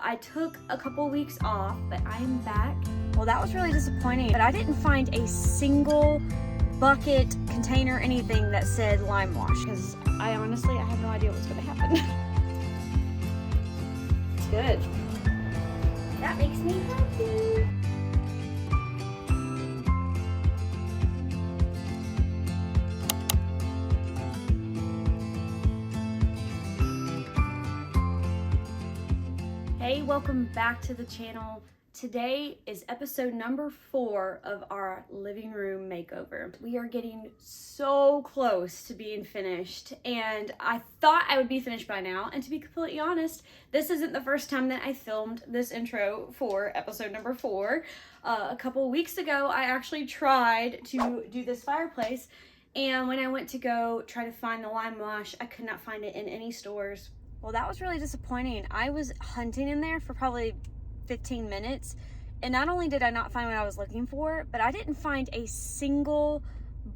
I took a couple weeks off, but I am back. Well, that was really disappointing, but I didn't find a single bucket, container, anything that said Limewash, because I have no idea what's going to happen. It's good. That makes me happy. Hey, welcome back to the channel. Today is episode number 4 of our living room makeover. We are getting so close to being finished, and I thought I would be finished by now. And to be completely honest, this isn't the first time that I filmed this intro for episode number 4. A couple of weeks ago, I actually tried to do this fireplace, and when I went to go try to find the Limewash, I could not find it in any stores. Well, that was really disappointing. I was hunting in there for probably 15 minutes, and not only did I not find what I was looking for, but I didn't find a single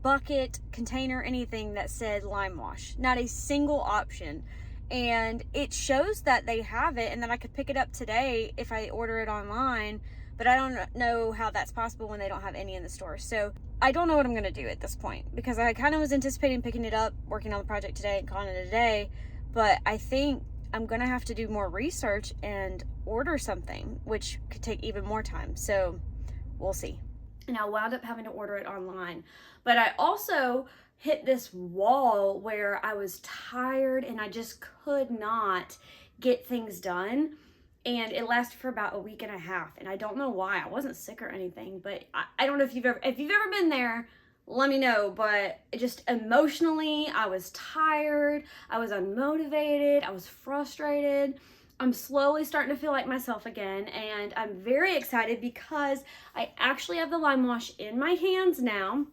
bucket, container, anything that said Limewash. Not a single option. And it shows that they have it and that I could pick it up today if I order it online, but I don't know how that's possible when they don't have any in the store. So I don't know what I'm going to do at this point, because I kind of was anticipating picking it up, working on the project today and calling it a day. But I think I'm gonna have to do more research and order something, which could take even more time. So we'll see. And I wound up having to order it online. But I also hit this wall where I was tired and I just could not get things done. And it lasted for about a week and a half. And I don't know why. I wasn't sick or anything, but I don't know if you've ever been there. Let me know. But just emotionally, I was tired, I was unmotivated, I was frustrated. I'm slowly starting to feel like myself again, and I'm very excited because I actually have the Limewash in my hands now,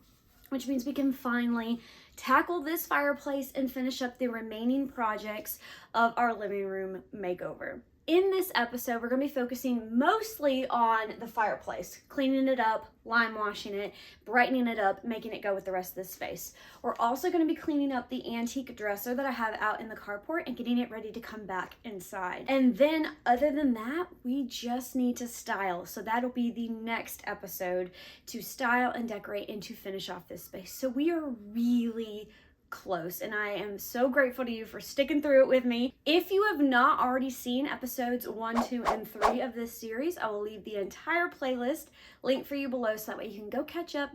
which means we can finally tackle this fireplace and finish up the remaining projects of our living room makeover. In this episode, we're going to be focusing mostly on the fireplace, cleaning it up, lime washing it, brightening it up, making it go with the rest of the space. We're also going to be cleaning up the antique dresser that I have out in the carport and getting it ready to come back inside. And then other than that, we just need to style. So that'll be the next episode, to style and decorate and to finish off this space. So we are really close, and I am so grateful to you for sticking through it with me. If you have not already seen episodes 1, 2, and 3 of this series, I will leave the entire playlist link for you below, so that way you can go catch up,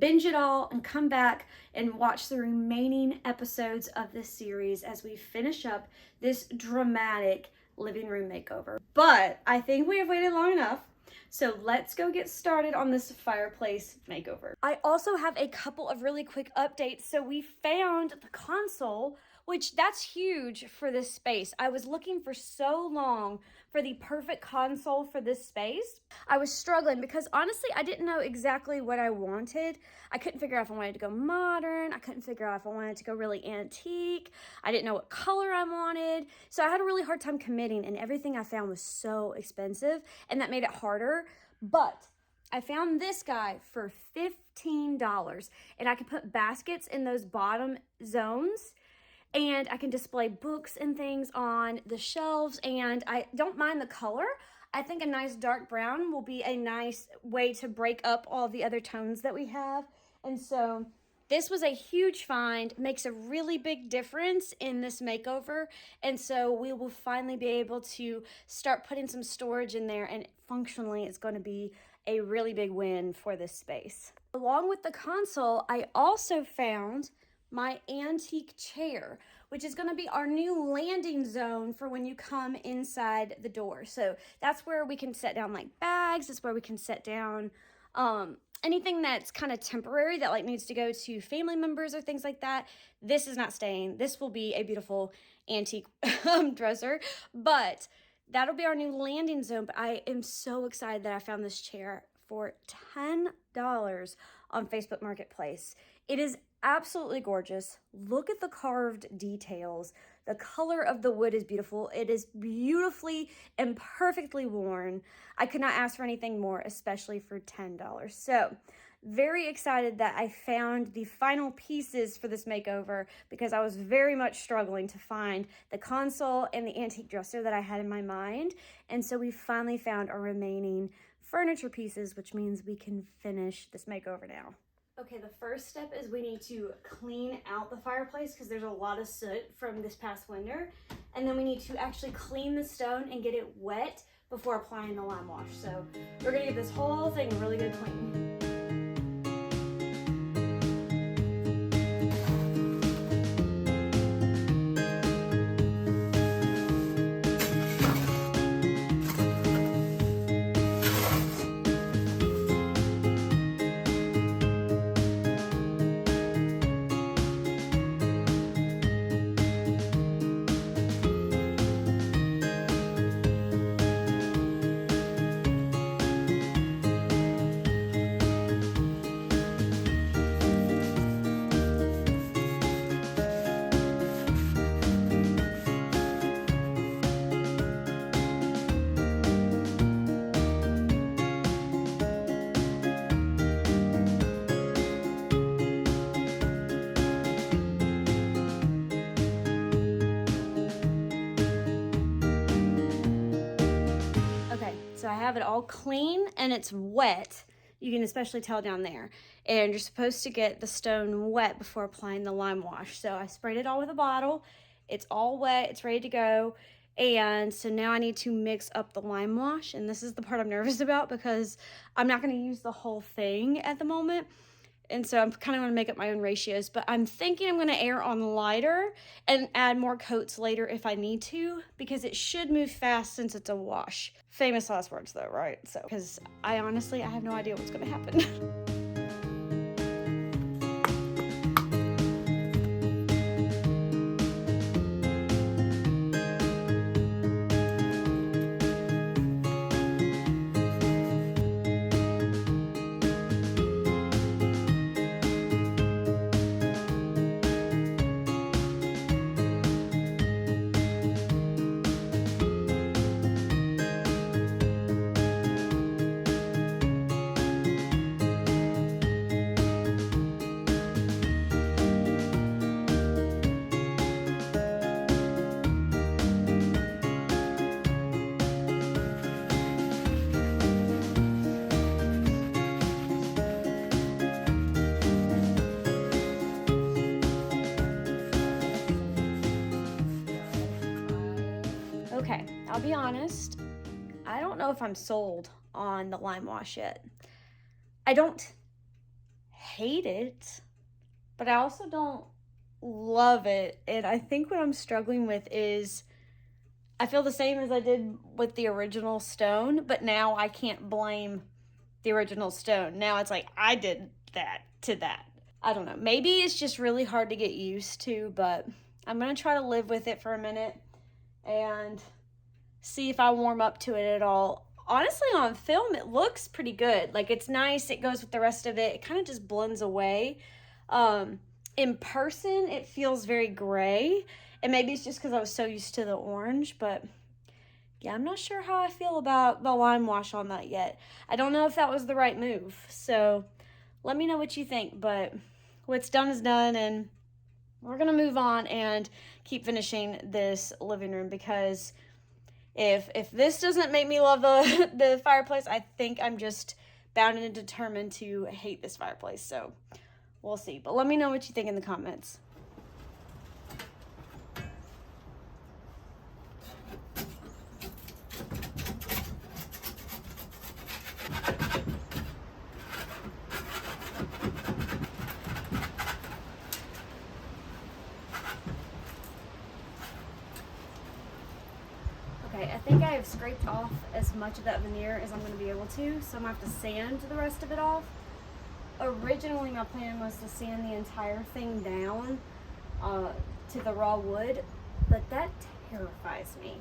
binge it all, and come back and watch the remaining episodes of this series as we finish up this dramatic living room makeover. But I think we have waited long enough. So let's go get started on this fireplace makeover. I also have a couple of really quick updates. So we found the console, which that's huge for this space. I was looking for so long for the perfect console for this space. I was struggling because honestly, I didn't know exactly what I wanted. I couldn't figure out if I wanted to go modern. I couldn't figure out if I wanted to go really antique. I didn't know what color I wanted. So I had a really hard time committing, and everything I found was so expensive, and that made it harder. But I found this guy for $15, and I can put baskets in those bottom zones, and I can display books and things on the shelves, and I don't mind the color. I think a nice dark brown will be a nice way to break up all the other tones that we have. And so this was a huge find, makes a really big difference in this makeover. And so we will finally be able to start putting some storage in there, and functionally it's going to be a really big win for this space. Along with the console, I also found my antique chair, which is going to be our new landing zone for when you come inside the door. So that's where we can set down like bags. It's where we can set down anything that's kind of temporary that like needs to go to family members or things like that. This is not staying. This will be a beautiful antique dresser, but that'll be our new landing zone. But I am so excited that I found this chair for $10 on Facebook Marketplace. It is absolutely gorgeous. Look at the carved details. The color of the wood is beautiful. It is beautifully and perfectly worn. I could not ask for anything more, especially for $10. So very excited that I found the final pieces for this makeover because I was very much struggling to find the console and the antique dresser that I had in my mind. And so we finally found our remaining furniture pieces, which means we can finish this makeover now. Okay, the first step is we need to clean out the fireplace because there's a lot of soot from this past winter. And then we need to actually clean the stone and get it wet before applying the lime wash. So we're gonna give this whole thing a really good clean. So I have it all clean and it's wet. You can especially tell down there. And you're supposed to get the stone wet before applying the lime wash. So I sprayed it all with a bottle. It's all wet, it's ready to go. And so now I need to mix up the lime wash. And this is the part I'm nervous about because I'm not gonna use the whole thing at the moment. And so I'm kind of gonna make up my own ratios, but I'm thinking I'm gonna err on lighter and add more coats later if I need to, because it should move fast since it's a wash. Famous last words though, right? So, because I have no idea what's gonna happen. Okay, I'll be honest, I don't know if I'm sold on the lime wash yet. I don't hate it, but I also don't love it. And I think what I'm struggling with is I feel the same as I did with the original stone, but now I can't blame the original stone. Now it's like I did that to that. I don't know. Maybe it's just really hard to get used to, but I'm going to try to live with it for a minute and see if I warm up to it at all. Honestly, on film, it looks pretty good. Like, it's nice. It goes with the rest of it. It kind of just blends away. In person, it feels very gray. And maybe it's just because I was so used to the orange. But, yeah, I'm not sure how I feel about the lime wash on that yet. I don't know if that was the right move. So, let me know what you think. But what's done is done. And we're going to move on and keep finishing this living room, because if this doesn't make me love the fireplace, I think I'm just bound and determined to hate this fireplace. So we'll see. But let me know what you think in the comments. Okay, I think I have scraped off as much of that veneer as I'm going to be able to, so I'm going to have to sand the rest of it off. Originally, my plan was to sand the entire thing down to the raw wood, but that terrifies me.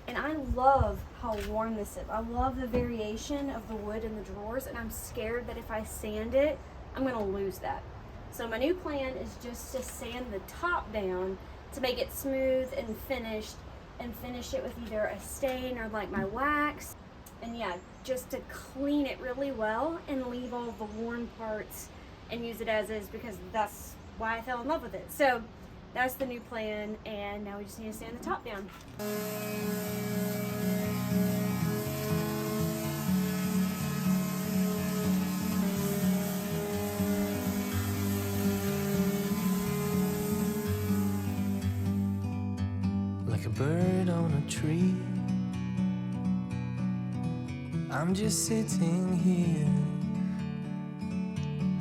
And I love how worn this is. I love the variation of the wood in the drawers, and I'm scared that if I sand it, I'm going to lose that. So my new plan is just to sand the top down to make it smooth and finished, and finish it with either a stain or like my wax. And yeah, just to clean it really well and leave all the worn parts and use it as is, because that's why I fell in love with it. So that's the new plan, and now we just need to sand the top down. Like a bird on a tree, I'm just sitting here.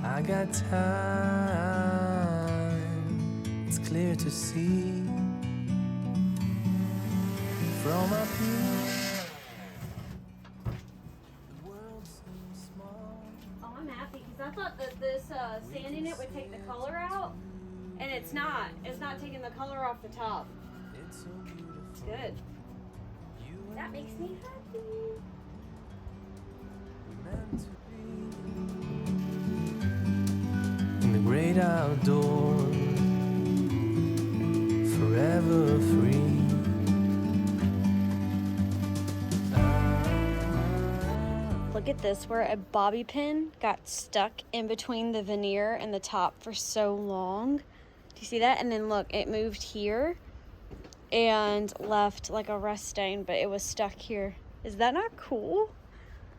I got time, it's clear to see. From up here, the world seems small. Oh, I'm happy because I thought that this sanding it would take the color out, and it's not. It's not taking the color off the top. It's so beautiful. It's good. That makes me happy. Meant to be in the great outdoors, forever free. Look at this, where a bobby pin got stuck in between the veneer and the top for so long. Do you see that? And then look, it moved here and left like a rust stain, but it was stuck here. Is that not cool?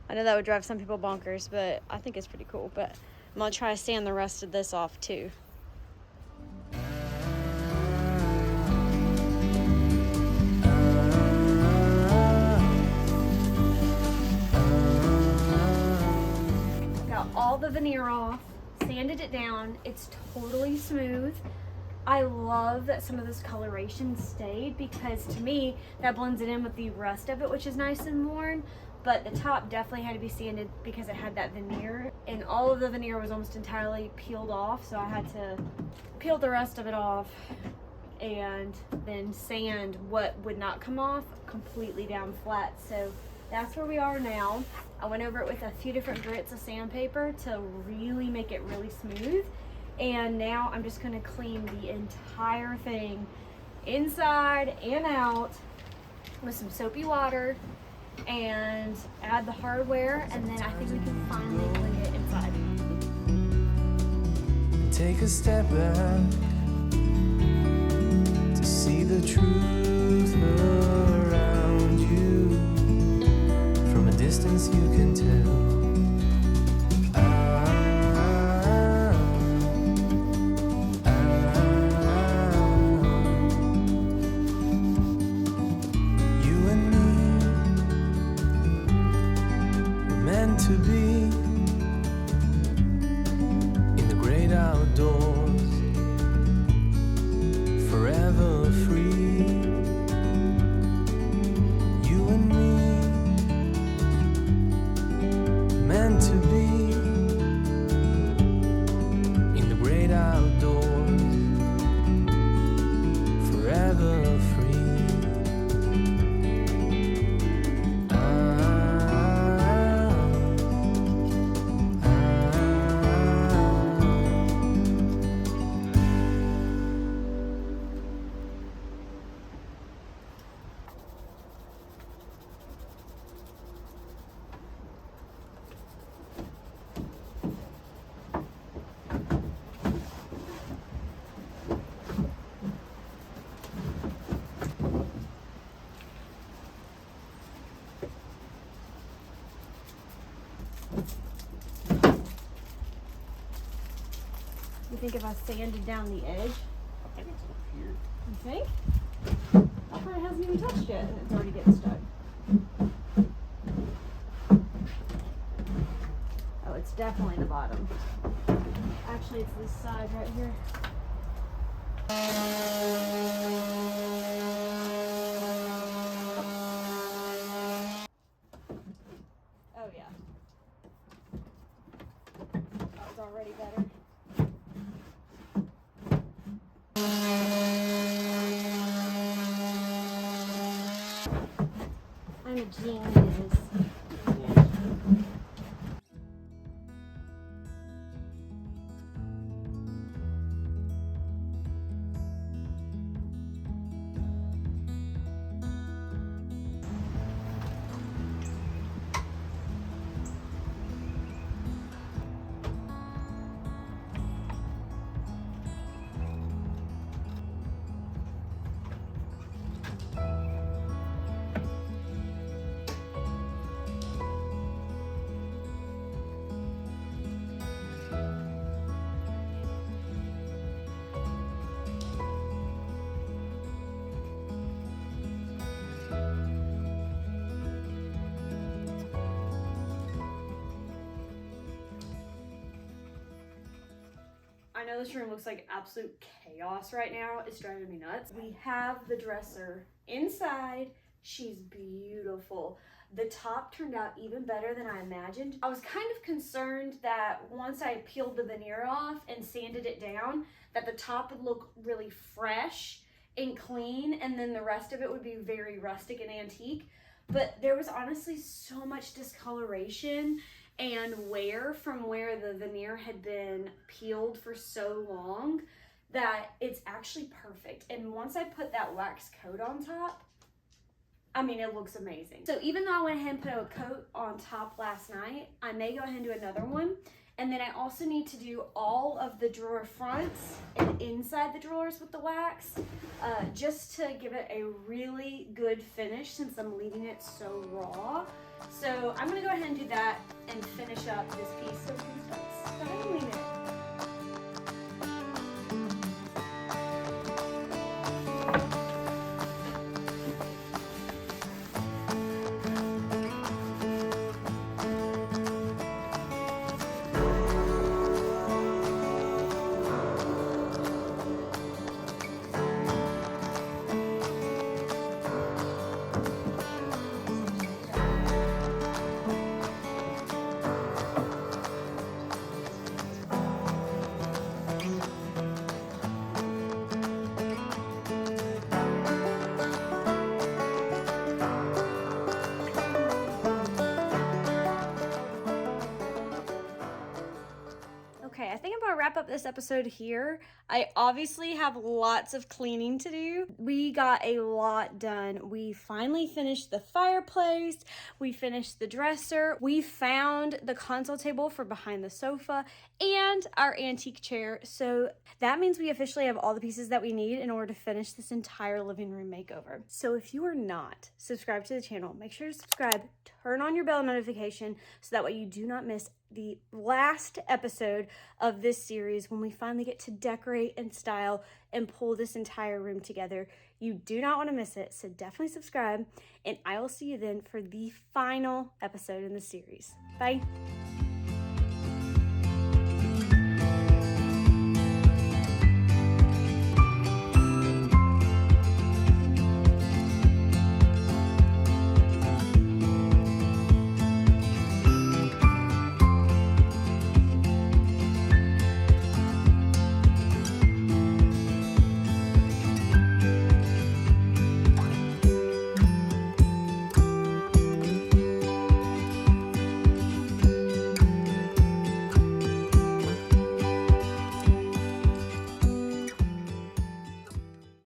I know that would drive some people bonkers, but I think it's pretty cool. But I'm gonna try to sand the rest of this off too. Got all the veneer off, sanded it down. It's totally smooth. I love that some of this coloration stayed, because to me that blends it in with the rest of it, which is nice and worn. But the top definitely had to be sanded because it had that veneer, and all of the veneer was almost entirely peeled off, so I had to peel the rest of it off and then sand what would not come off completely down flat. So that's where we are now. I went over it with a few different grits of sandpaper to really make it really smooth. And now I'm just gonna clean the entire thing inside and out with some soapy water and add the hardware, and then I think we can finally clean it inside. Take a step back to see the truth around you. From a distance you can tell. To be in the great outdoors, forever free. You and me, meant to be in the great outdoors, forever free. You think if I sanded down the edge? I think it's up here. You think? That part hasn't even touched yet, and it's already getting stuck. Oh, it's definitely the bottom. Actually, it's this side right here. Oh yeah. That was already better. I'm a genius. know this room looks like absolute chaos right now. It's driving me nuts. We have the dresser inside. She's beautiful. The top turned out even better than I imagined. I was kind of concerned that once I peeled the veneer off and sanded it down, that the top would look really fresh and clean, and then the rest of it would be very rustic and antique. But there was honestly so much discoloration and wear from where the veneer had been peeled for so long that it's actually perfect. And once I put that wax coat on top, I mean, it looks amazing. So even though I went ahead and put a coat on top last night, I may go ahead and do another one. And then I also need to do all of the drawer fronts and inside the drawers with the wax, just to give it a really good finish since I'm leaving it so raw. So I'm gonna go ahead and do that and finish up this piece so we can start styling it. Okay, I think I'm gonna wrap up this episode here. I obviously have lots of cleaning to do. We got a lot done. We finally finished the fireplace. We finished the dresser. We found the console table for behind the sofa and our antique chair. So that means we officially have all the pieces that we need in order to finish this entire living room makeover. So if you are not subscribed to the channel, make sure to subscribe, turn on your bell notification so that way you do not miss the last episode of this series when we finally get to decorate and style and pull this entire room together. You do not want to miss it, so definitely subscribe, and I will see you then for the final episode in the series. Bye.